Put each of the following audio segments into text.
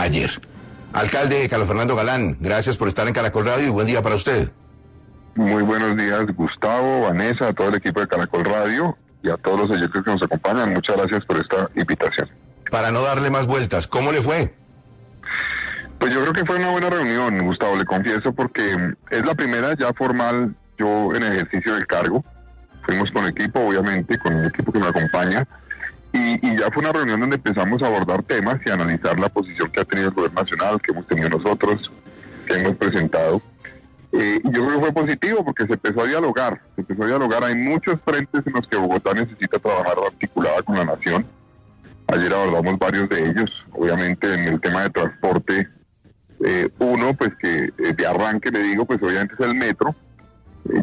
ayer. Alcalde Carlos Fernando Galán, gracias por estar en Caracol Radio y buen día para usted. Muy buenos días, Gustavo, Vanessa, a todo el equipo de Caracol Radio y a todos los oyentes que nos acompañan. Muchas gracias por esta invitación. Para no darle más vueltas, ¿cómo le fue? Pues yo creo que fue una buena reunión, Gustavo, le confieso, porque es la primera ya formal yo en ejercicio del cargo. Fuimos con equipo, obviamente, con el equipo que me acompaña, y ya fue una reunión donde empezamos a abordar temas y a analizar la posición que ha tenido el gobierno nacional, que hemos tenido nosotros, que hemos presentado. Y yo creo que fue positivo porque se empezó a dialogar. Hay muchos frentes en los que Bogotá necesita trabajar articulada con la nación. Ayer abordamos varios de ellos. Obviamente en el tema de transporte, uno, pues que de arranque le digo, pues obviamente es el metro.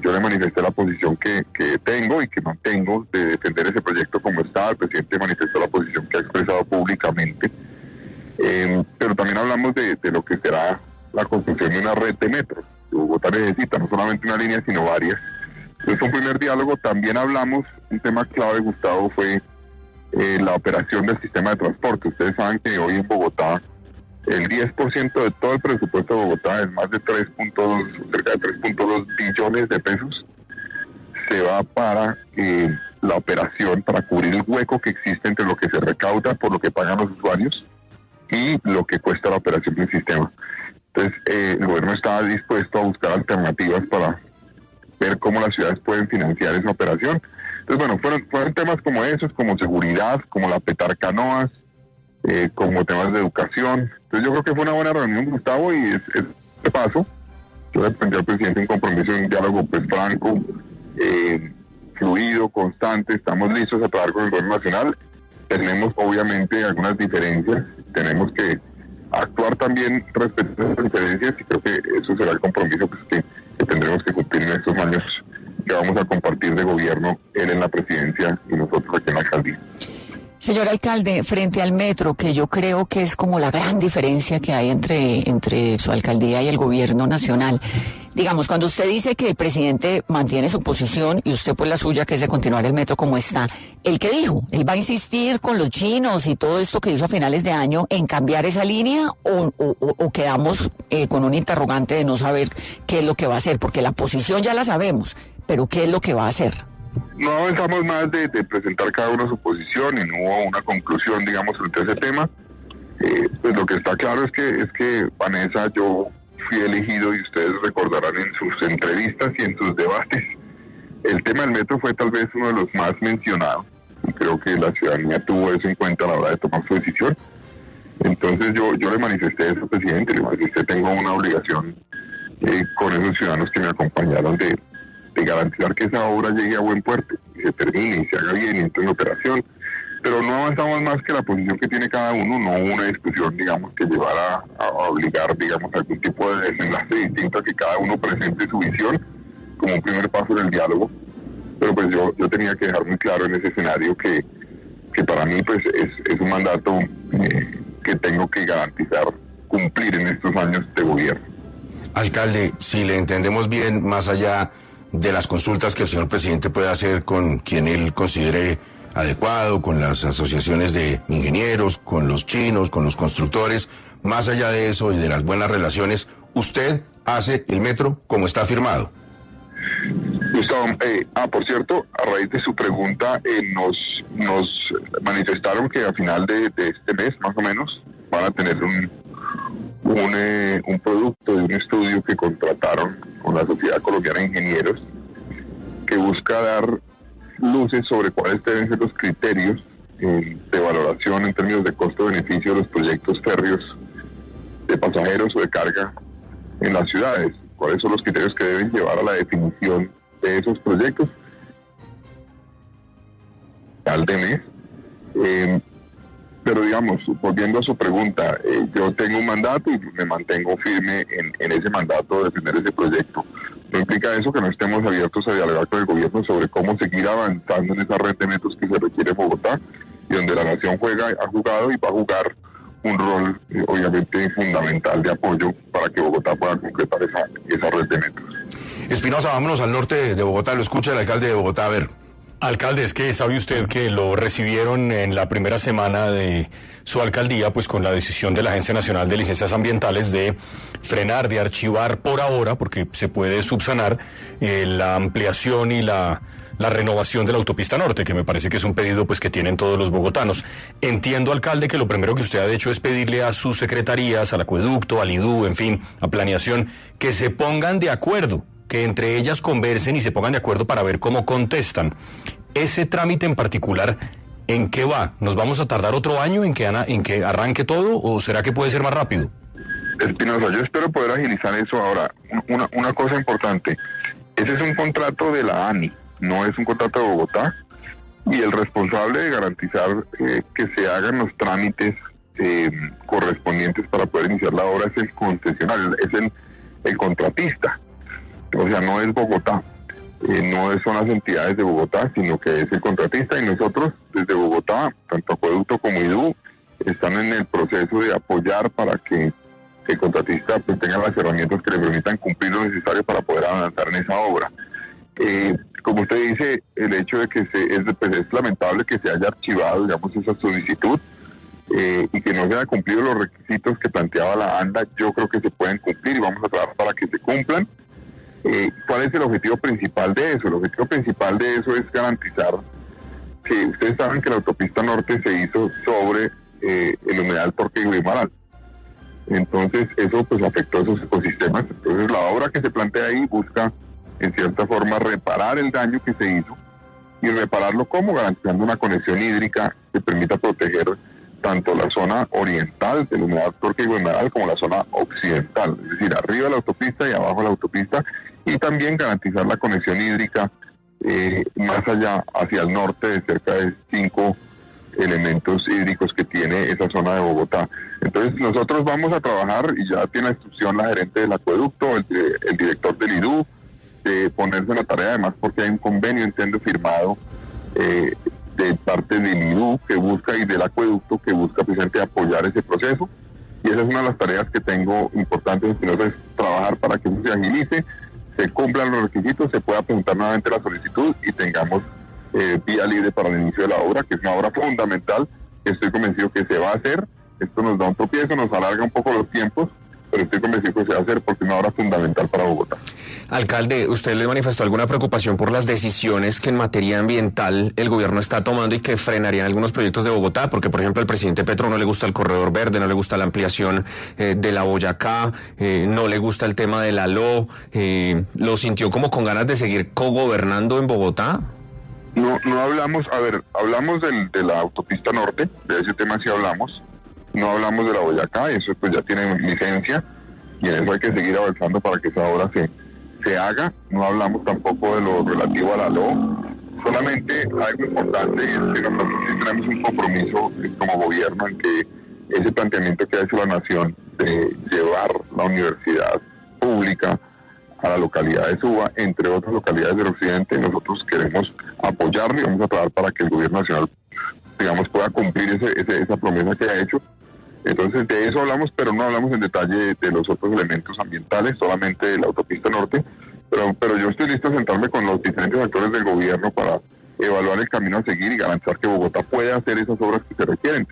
Yo le manifesté la posición que tengo y que mantengo de defender ese proyecto como está. El presidente manifestó la posición que ha expresado públicamente. Pero también hablamos de lo que será la construcción de una red de metros. Bogotá necesita no solamente una línea, sino varias. Entonces, un primer diálogo. También hablamos, un tema clave, Gustavo, fue la operación del sistema de transporte. Ustedes saben que hoy en Bogotá, el 10% de todo el presupuesto de Bogotá, es más de cerca de 3.2 billones de pesos, se va para la operación, para cubrir el hueco que existe entre lo que se recauda por lo que pagan los usuarios y lo que cuesta la operación del sistema. Entonces, el gobierno estaba dispuesto a buscar alternativas para ver cómo las ciudades pueden financiar esa operación. Entonces, bueno, fueron temas como esos, como seguridad, como la petar canoas, como temas de educación. Entonces, yo creo que fue una buena reunión, Gustavo, y es de paso. Yo le pedí al presidente un compromiso, un diálogo pues franco, fluido, constante. Estamos listos a trabajar con el gobierno nacional. Tenemos, obviamente, algunas diferencias. Tenemos que actuar también respecto a esas diferencias y creo que eso será el compromiso pues, que tendremos que cumplir en estos años que vamos a compartir de gobierno, él en la presidencia y nosotros aquí en la alcaldía. Señor alcalde, frente al metro, que yo creo que es como la gran diferencia que hay entre su alcaldía y el gobierno nacional, digamos, cuando usted dice que el presidente mantiene su posición y usted pues la suya, que es de continuar el metro como está, ¿él qué dijo? ¿Él va a insistir con los chinos y todo esto que hizo a finales de año en cambiar esa línea o quedamos con un interrogante de no saber qué es lo que va a hacer? Porque la posición ya la sabemos, pero ¿qué es lo que va a hacer? No avanzamos más de presentar cada uno su posición y no hubo una conclusión, digamos, frente a ese tema. Pues lo que está claro es que Vanessa, yo fui elegido y ustedes recordarán en sus entrevistas y en sus debates. El tema del metro fue tal vez uno de los más mencionados. Y creo que la ciudadanía tuvo eso en cuenta a la hora de tomar su decisión. Entonces yo le manifesté eso al presidente, le manifesté tengo una obligación con esos ciudadanos que me acompañaron de garantizar que esa obra llegue a buen puerto y se termine y se haga bien y entre en operación, pero no avanzamos más que la posición que tiene cada uno. No hubo una discusión, digamos, que llevara a obligar, digamos, algún tipo de desenlace distinto a que cada uno presente su visión como un primer paso en el diálogo, pero pues yo tenía que dejar muy claro en ese escenario que para mí pues es un mandato que tengo que garantizar cumplir en estos años de gobierno. Alcalde, si le entendemos bien, más allá de las consultas que el señor presidente puede hacer con quien él considere adecuado, con las asociaciones de ingenieros, con los chinos, con los constructores, más allá de eso y de las buenas relaciones, usted hace el metro como está firmado. Gustavo, por cierto, a raíz de su pregunta, nos manifestaron que a final de este mes, más o menos, van a tener un producto de un estudio que contrataron con la Sociedad Colombiana de Ingenieros que busca dar luces sobre cuáles deben ser los criterios de valoración en términos de costo-beneficio de los proyectos férreos de pasajeros o de carga en las ciudades, cuáles son los criterios que deben llevar a la definición de esos proyectos al de mes. Pero digamos, volviendo a su pregunta, yo tengo un mandato y me mantengo firme en ese mandato de defender ese proyecto. No implica eso que no estemos abiertos a dialogar con el gobierno sobre cómo seguir avanzando en esa red de metros que se requiere en Bogotá y donde la nación ha jugado y va a jugar un rol obviamente fundamental de apoyo para que Bogotá pueda concretar esa red de metros. Espinosa, vámonos al norte de Bogotá, lo escucha el alcalde de Bogotá, a ver. Alcalde, es que sabe usted que lo recibieron en la primera semana de su alcaldía, pues con la decisión de la Agencia Nacional de Licencias Ambientales de frenar, de archivar por ahora, porque se puede subsanar la ampliación y la renovación de la autopista norte, que me parece que es un pedido pues que tienen todos los bogotanos. Entiendo, alcalde, que lo primero que usted ha hecho es pedirle a sus secretarías, al acueducto, al IDU, en fin, a planeación, que se pongan de acuerdo, que entre ellas conversen y se pongan de acuerdo para ver cómo contestan. Ese trámite en particular, ¿en qué va? ¿Nos vamos a tardar otro año en que arranque todo o será que puede ser más rápido? Espinosa, yo espero poder agilizar eso ahora. Una cosa importante, ese es un contrato de la ANI, no es un contrato de Bogotá, y el responsable de garantizar que se hagan los trámites correspondientes para poder iniciar la obra es el concesionario, es el contratista. O sea, no es Bogotá, no son las entidades de Bogotá, sino que es el contratista, y nosotros desde Bogotá, tanto Acueducto como IDU, están en el proceso de apoyar para que el contratista pues tenga las herramientas que le permitan cumplir lo necesario para poder avanzar en esa obra. Como usted dice, el hecho de que es lamentable que se haya archivado, digamos, esa solicitud y que no se hayan cumplido los requisitos que planteaba la ANDA. Yo creo que se pueden cumplir y vamos a trabajar para que se cumplan. ¿Cuál es el objetivo principal de eso? El objetivo principal de eso es garantizar que ustedes saben que la autopista norte se hizo sobre el humedal Torque y Guimaral. Entonces eso pues afectó esos ecosistemas. Entonces la obra que se plantea ahí busca en cierta forma reparar el daño que se hizo, y repararlo como garantizando una conexión hídrica que permita proteger tanto la zona oriental del humedal Torque y Guimaral como la zona occidental, es decir, arriba de la autopista y abajo de la autopista, y también garantizar la conexión hídrica más allá, hacia el norte, de cerca de 5 elementos hídricos que tiene esa zona de Bogotá. Entonces nosotros vamos a trabajar, y ya tiene la instrucción la gerente del acueducto, el director del IDU, de ponerse en la tarea, además porque hay un convenio, entiendo, firmado de parte del IDU que busca, y del acueducto que busca precisamente apoyar ese proceso, y esa es una de las tareas que tengo importantes, es trabajar para que eso se agilice, se cumplan los requisitos, se pueda presentar nuevamente la solicitud y tengamos vía libre para el inicio de la obra, que es una obra fundamental. Estoy convencido que se va a hacer. Esto nos da un tropiezo, nos alarga un poco los tiempos, pero estoy convencido que se va a hacer porque es una obra fundamental para Bogotá. Alcalde, ¿usted le manifestó alguna preocupación por las decisiones que en materia ambiental el gobierno está tomando y que frenarían algunos proyectos de Bogotá? Porque, por ejemplo, al presidente Petro no le gusta el corredor verde, no le gusta la ampliación de la Boyacá, no le gusta el tema de la LO. ¿Lo sintió como con ganas de seguir cogobernando en Bogotá? No hablamos, hablamos de la autopista norte, de ese tema sí hablamos. No hablamos de la Boyacá, eso pues ya tiene licencia y en eso hay que seguir avanzando para que esa obra se haga. No hablamos tampoco de lo relativo a la LO, solamente algo importante es que nosotros sí tenemos un compromiso como gobierno en que ese planteamiento que ha hecho la Nación de llevar la universidad pública a la localidad de Suba, entre otras localidades del occidente, nosotros queremos apoyarlo y vamos a trabajar para que el gobierno nacional, digamos, pueda cumplir esa promesa que ha hecho. Entonces de eso hablamos, pero no hablamos en detalle de los otros elementos ambientales, solamente de la autopista norte, pero yo estoy listo a sentarme con los diferentes actores del gobierno para evaluar el camino a seguir y garantizar que Bogotá pueda hacer esas obras que se requieren.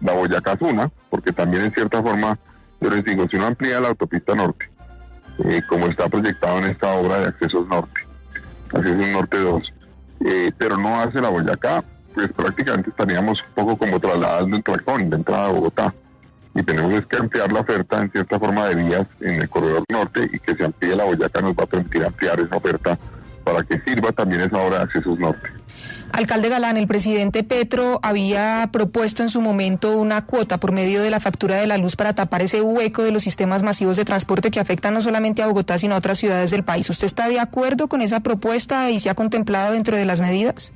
La Boyacá es una, porque también en cierta forma, yo les digo, si uno amplía la autopista norte, como está proyectado en esta obra de Accesos Norte, Accesos Norte 2, pero no hace la Boyacá, pues prácticamente estaríamos un poco como trasladando el tracón de entrada a Bogotá, y tenemos que ampliar la oferta en cierta forma de vías en el corredor norte, y que se amplíe la Boyacá nos va a permitir ampliar esa oferta para que sirva también esa obra de Accesos Norte. Alcalde Galán, el presidente Petro había propuesto en su momento una cuota por medio de la factura de la luz para tapar ese hueco de los sistemas masivos de transporte que afectan no solamente a Bogotá, sino a otras ciudades del país. ¿Usted está de acuerdo con esa propuesta y se ha contemplado dentro de las medidas?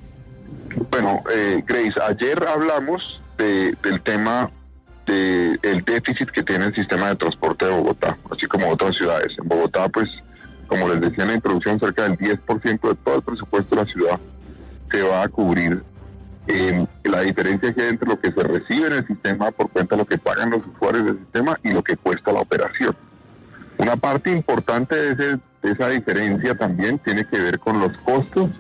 Bueno, Grace, ayer hablamos del tema del déficit que tiene el sistema de transporte de Bogotá, así como otras ciudades. En Bogotá, pues, como les decía en la introducción, cerca del 10% de todo el presupuesto de la ciudad se va a cubrir. La diferencia que hay entre lo que se recibe en el sistema por cuenta de lo que pagan los usuarios del sistema y lo que cuesta la operación. Una parte importante de esa diferencia también tiene que ver con los costos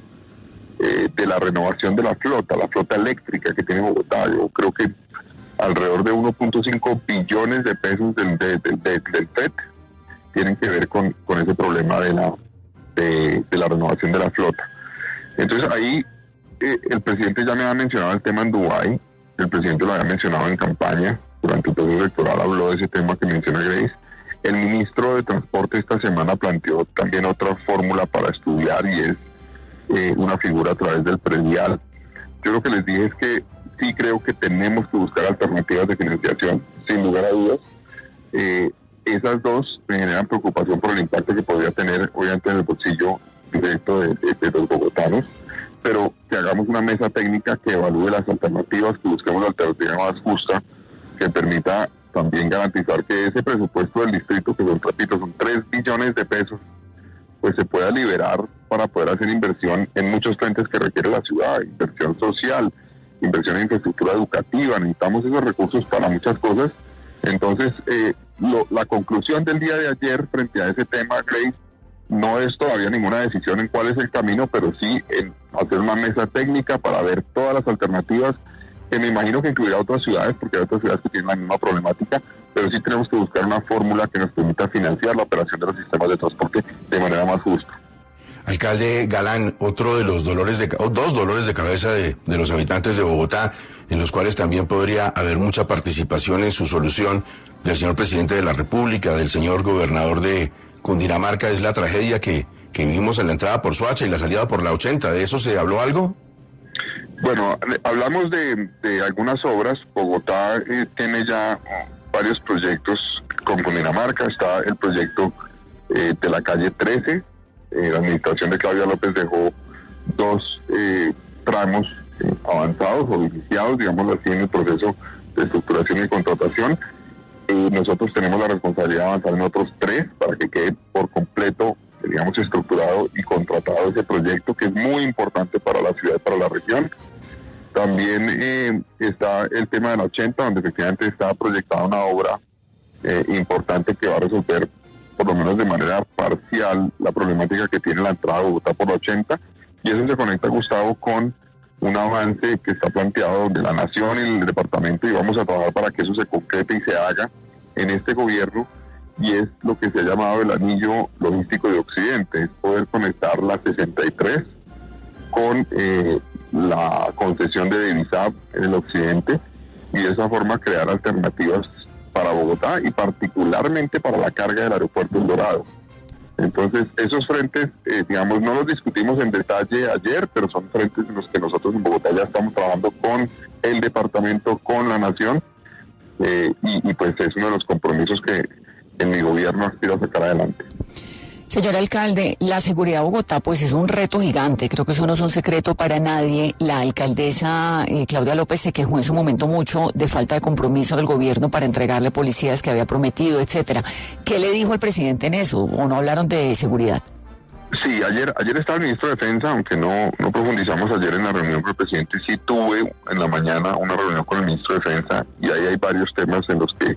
de la renovación de la flota eléctrica que tiene Bogotá. Yo creo que alrededor de 1.5 billones de pesos del FED tienen que ver con ese problema de la renovación de la flota. Entonces ahí el presidente ya me ha mencionado el tema en Dubái, el presidente lo había mencionado en campaña, durante el proceso electoral habló de ese tema que menciona Grace. El ministro de Transporte esta semana planteó también otra fórmula para estudiar y es una figura a través del predial. Yo lo que les dije es que sí creo que tenemos que buscar alternativas de financiación, sin lugar a dudas. Esas dos me generan preocupación por el impacto que podría tener, obviamente, en el bolsillo directo de los bogotanos, pero que hagamos una mesa técnica que evalúe las alternativas, que busquemos la alternativa más justa, que permita también garantizar que ese presupuesto del distrito, que son, repito, son 3 billones de pesos, pues se pueda liberar para poder hacer inversión en muchos frentes que requiere la ciudad, inversión social, inversión en infraestructura educativa. Necesitamos esos recursos para muchas cosas. Entonces, la conclusión del día de ayer frente a ese tema, Grace, no es todavía ninguna decisión en cuál es el camino, pero sí en hacer una mesa técnica para ver todas las alternativas, que me imagino que incluirá otras ciudades, porque hay otras ciudades que tienen la misma problemática, pero sí tenemos que buscar una fórmula que nos permita financiar la operación de los sistemas de transporte de manera más justa. Alcalde Galán, otro de los dos dolores de cabeza de los habitantes de Bogotá, en los cuales también podría haber mucha participación en su solución del señor presidente de la República, del señor gobernador de Cundinamarca, es la tragedia que vimos en la entrada por Soacha y la salida por la 80. ¿De eso se habló algo? Bueno, hablamos de algunas obras. Bogotá tiene ya varios proyectos con Cundinamarca. Está el proyecto de la calle 13. La administración de Claudia López dejó 2 tramos avanzados o iniciados, digámoslo así, en el proceso de estructuración y contratación. Nosotros tenemos la responsabilidad de avanzar en otros 3 para que quede por completo, digamos, estructurado y contratado ese proyecto, que es muy importante para la ciudad y para la región. También está el tema de la 80, donde efectivamente está proyectada una obra importante que va a resolver, por lo menos de manera parcial, la problemática que tiene la entrada de Bogotá por la 80, y eso se conecta, Gustavo, con un avance que está planteado donde la Nación y el departamento, y vamos a trabajar para que eso se concrete y se haga en este gobierno, y es lo que se ha llamado el anillo logístico de Occidente, es poder conectar la 63 con la concesión de Divisab en el occidente, y de esa forma crear alternativas para Bogotá y particularmente para la carga del aeropuerto El Dorado. Entonces, esos frentes, digamos, no los discutimos en detalle ayer, pero son frentes en los que nosotros en Bogotá ya estamos trabajando con el departamento, con la Nación, y pues es uno de los compromisos que en mi gobierno aspiro a sacar adelante. Señor alcalde, la seguridad de Bogotá pues es un reto gigante, creo que eso no es un secreto para nadie. La alcaldesa Claudia López se quejó en su momento mucho de falta de compromiso del gobierno para entregarle policías que había prometido, etcétera. ¿Qué le dijo el presidente en eso? ¿O no hablaron de seguridad? Sí, ayer estaba el ministro de Defensa, aunque no profundizamos ayer en la reunión con el presidente. Sí tuve en la mañana una reunión con el ministro de Defensa y ahí hay varios temas en los que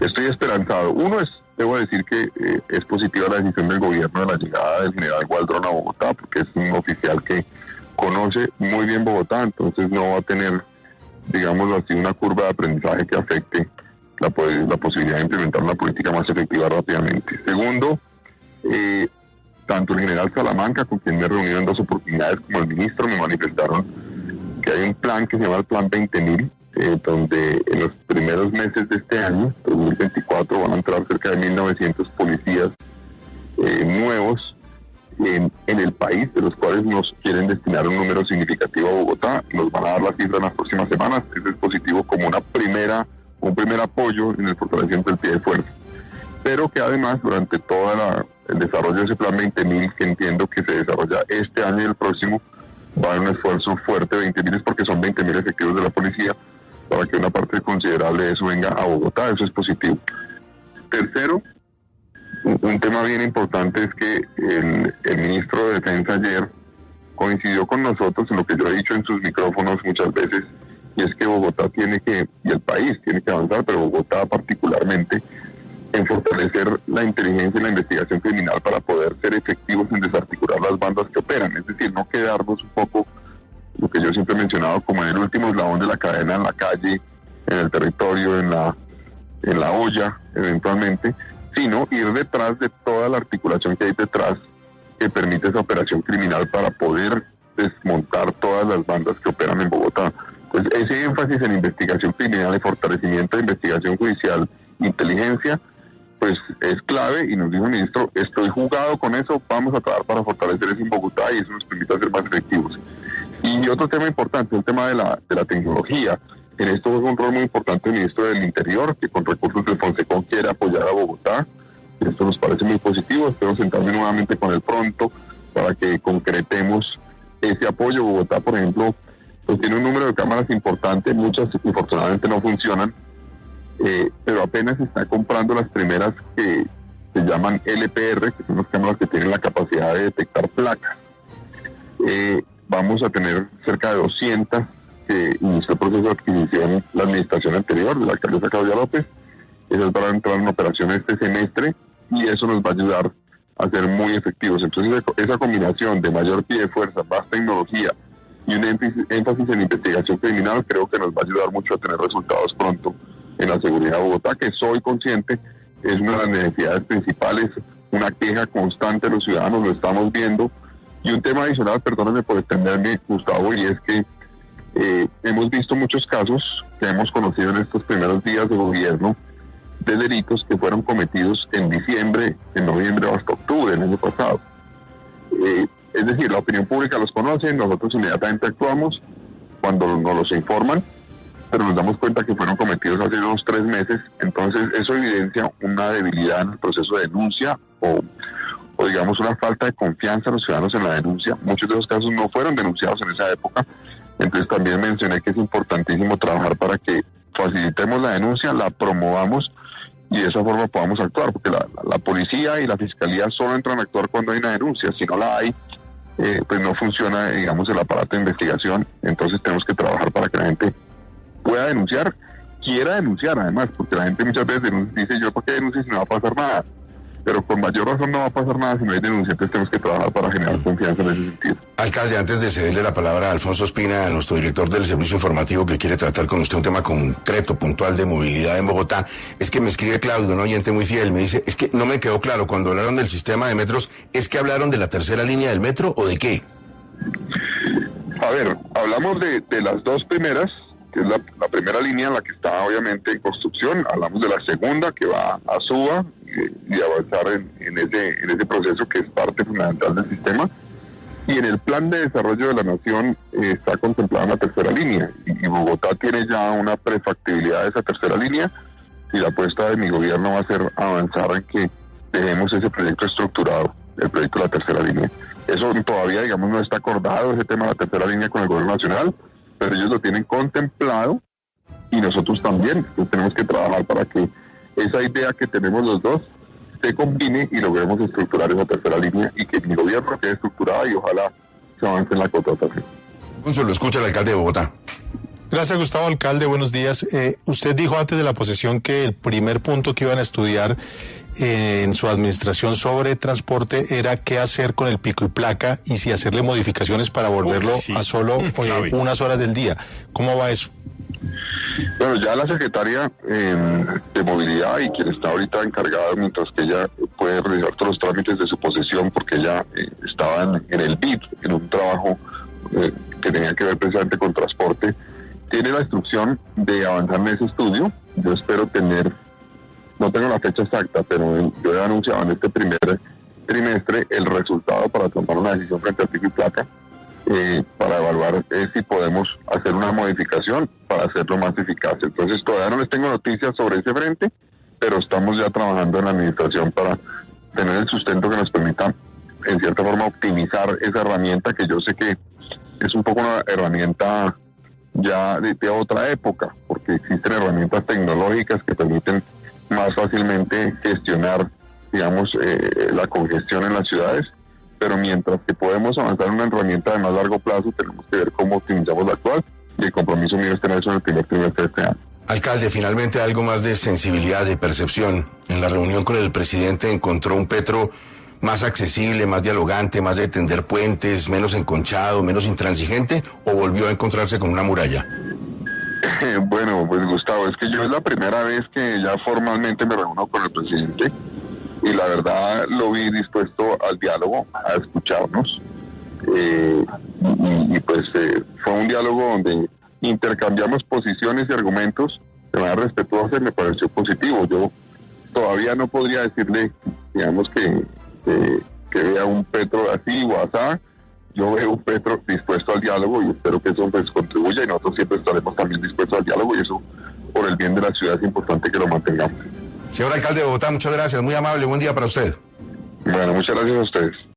estoy esperanzado. Uno es, debo decir que es positiva la decisión del gobierno de la llegada del general Waldron a Bogotá, porque es un oficial que conoce muy bien Bogotá, entonces no va a tener, digámoslo así, una curva de aprendizaje que afecte la posibilidad de implementar una política más efectiva rápidamente. Segundo, tanto el general Salamanca, con quien me he reunido en 2 oportunidades, como el ministro, me manifestaron que hay un plan que se llama el Plan 20.000, donde en los primeros meses de este año, 2024, van a entrar cerca de 1.900 policías nuevos en el país, de los cuales nos quieren destinar un número significativo a Bogotá. Nos van a dar la cifra en las próximas semanas. Eso es positivo como un primer apoyo en el fortalecimiento del pie de fuerza. Pero que además, durante todo el desarrollo de ese Plan 20.000, que entiendo que se desarrolla este año y el próximo, va a haber un esfuerzo fuerte. 20.000 porque son 20.000 efectivos de la policía, para que una parte considerable de eso venga a Bogotá. Eso es positivo. Tercero, un tema bien importante es que el ministro de Defensa ayer coincidió con nosotros en lo que yo he dicho en sus micrófonos muchas veces, y es que Bogotá y el país tiene que avanzar, pero Bogotá particularmente, en fortalecer la inteligencia y la investigación criminal para poder ser efectivos en desarticular las bandas que operan. Es decir, no quedarnos un poco, lo que yo siempre he mencionado, como en el último eslabón de la cadena, en la calle, en el territorio, en la olla, eventualmente, sino ir detrás de toda la articulación que hay detrás que permite esa operación criminal para poder desmontar todas las bandas que operan en Bogotá. Pues ese énfasis en investigación criminal y fortalecimiento de investigación judicial, inteligencia, pues es clave, y nos dijo el ministro, estoy jugado con eso, vamos a trabajar para fortalecer eso en Bogotá y eso nos permite ser más efectivos. Y otro tema importante, el tema de la tecnología. En esto juega un rol muy importante el ministro del Interior, que con recursos del Fonsecon quiere apoyar a Bogotá. Esto nos parece muy positivo, espero sentarme nuevamente con él pronto para que concretemos ese apoyo. Bogotá, por ejemplo, pues tiene un número de cámaras importante, muchas infortunadamente no funcionan, pero apenas está comprando las primeras que se llaman LPR, que son las cámaras que tienen la capacidad de detectar placas. Vamos a tener cerca de 200 que inició el proceso de adquisición la administración anterior, de la alcaldesa Claudia López. Esas van a entrar en operación este semestre y eso nos va a ayudar a ser muy efectivos. Entonces, esa combinación de mayor pie de fuerza, más tecnología y un énfasis en investigación criminal creo que nos va a ayudar mucho a tener resultados pronto en la seguridad de Bogotá, que soy consciente es una de las necesidades principales, una queja constante de los ciudadanos, lo estamos viendo. Y un tema adicional, perdónenme por extenderme, Gustavo, y es que hemos visto muchos casos que hemos conocido en estos primeros días de gobierno de delitos que fueron cometidos en diciembre, en noviembre o hasta octubre del año pasado. Es decir, la opinión pública los conoce, nosotros inmediatamente actuamos cuando nos los informan, pero nos damos cuenta que fueron cometidos hace 2 o 3 meses, entonces eso evidencia una debilidad en el proceso de denuncia o digamos una falta de confianza de los ciudadanos en la denuncia. Muchos de esos casos no fueron denunciados en esa época, entonces también mencioné que es importantísimo trabajar para que facilitemos la denuncia, la promovamos y de esa forma podamos actuar, porque la policía y la fiscalía solo entran a actuar cuando hay una denuncia, si no la hay, pues no funciona, digamos, el aparato de investigación. Entonces tenemos que trabajar para que la gente pueda denunciar, quiera denunciar además, porque la gente muchas veces dice, yo ¿para qué denuncio si no va a pasar nada? Pero con mayor razón no va a pasar nada si no hay denuncia, entonces tenemos que trabajar para generar confianza en ese sentido. Alcalde, antes de cederle la palabra a Alfonso Espina, nuestro director del Servicio Informativo, que quiere tratar con usted un tema concreto, puntual de movilidad en Bogotá, es que me escribe Claudio, un oyente muy fiel, me dice, es que no me quedó claro, cuando hablaron del sistema de metros, ¿es que hablaron de la tercera línea del metro o de qué? A ver, hablamos de las 2 primeras, que es la primera línea, la que está obviamente en construcción, hablamos de la segunda, que va a Suba, y avanzar en ese proceso que es parte fundamental del sistema. Y en el plan de desarrollo de la nación está contemplada una tercera línea, y Bogotá tiene ya una prefactibilidad de esa tercera línea, y la apuesta de mi gobierno va a ser avanzar en que dejemos ese proyecto estructurado, el proyecto de la tercera línea. Eso todavía, digamos, no está acordado, ese tema de la tercera línea con el gobierno nacional, pero ellos lo tienen contemplado y nosotros también. Entonces tenemos que trabajar para que esa idea que tenemos los dos se combine y logremos estructurar esa tercera línea y que mi gobierno quede estructurada y ojalá se avance en la contratación. Alfonso, lo escucha el alcalde de Bogotá. Gracias, Gustavo. Alcalde, buenos días. Usted dijo antes de la posesión que el primer punto que iban a estudiar en su administración sobre transporte era qué hacer con el pico y placa y si hacerle modificaciones para volverlo a solo unas horas del día. ¿Cómo va eso? Bueno, ya la secretaria de Movilidad y quien está ahorita encargada, mientras que ella puede realizar todos los trámites de su posesión, porque ella estaba en el BID, en un trabajo que tenía que ver precisamente con transporte, tiene la instrucción de avanzar en ese estudio. Yo espero tener, no tengo la fecha exacta, pero yo he anunciado en este primer trimestre el resultado para tomar una decisión frente al pico y placa, para evaluar si podemos hacer una modificación para hacerlo más eficaz. Entonces todavía no les tengo noticias sobre ese frente, pero estamos ya trabajando en la administración para tener el sustento que nos permita, en cierta forma, optimizar esa herramienta, que yo sé que es un poco una herramienta ya de otra época, porque existen herramientas tecnológicas que permiten más fácilmente gestionar, digamos, la congestión en las ciudades, pero mientras que podemos avanzar en una herramienta de más largo plazo, tenemos que ver cómo optimizamos la actual, y el compromiso mío es tener eso en el primer trimestre de este año. Alcalde, finalmente algo más de sensibilidad, de percepción. En la reunión con el presidente encontró un Petro más accesible, más dialogante, más de tender puentes, menos enconchado, menos intransigente, o volvió a encontrarse con una muralla. Bueno, pues Gustavo, es que yo es la primera vez que ya formalmente me reúno con el presidente y la verdad lo vi dispuesto al diálogo, a escucharnos. Fue un diálogo donde intercambiamos posiciones y argumentos de manera respetuosa y me pareció positivo. Yo todavía no podría decirle, digamos, que vea un Petro así o asá. Yo veo un Petro dispuesto al diálogo y espero que eso pues contribuya, y nosotros siempre estaremos también dispuestos al diálogo, y eso por el bien de la ciudad es importante que lo mantengamos. Señor alcalde de Bogotá, muchas gracias, muy amable, buen día para usted. Bueno, muchas gracias a ustedes.